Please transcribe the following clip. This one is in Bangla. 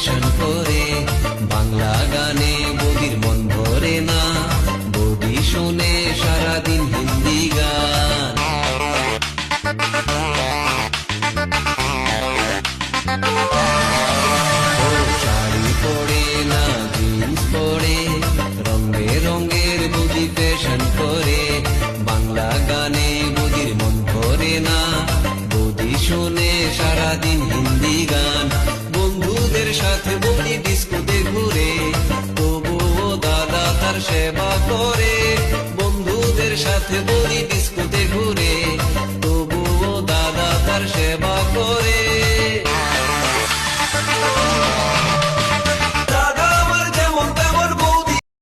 ফ্যাশন করে। বাংলা গানে বৌদির মন ভরে না, বৌদি শোনে সারাদিন হিন্দি গান। ও শাড়ি পরে না জিন্স পরে, রং বেরঙের বৌদি ফ্যাশন করে। বাংলা গানে বৌদির মন ভরে না, বৌদি শোনে সারাদিন হিন্দি গান। বন্ধুদের সাথে বৌদি ডিস্কোতে ঘুরে, তবুও দাদা তার সেবা করে। বন্ধুদের সাথে বৌদি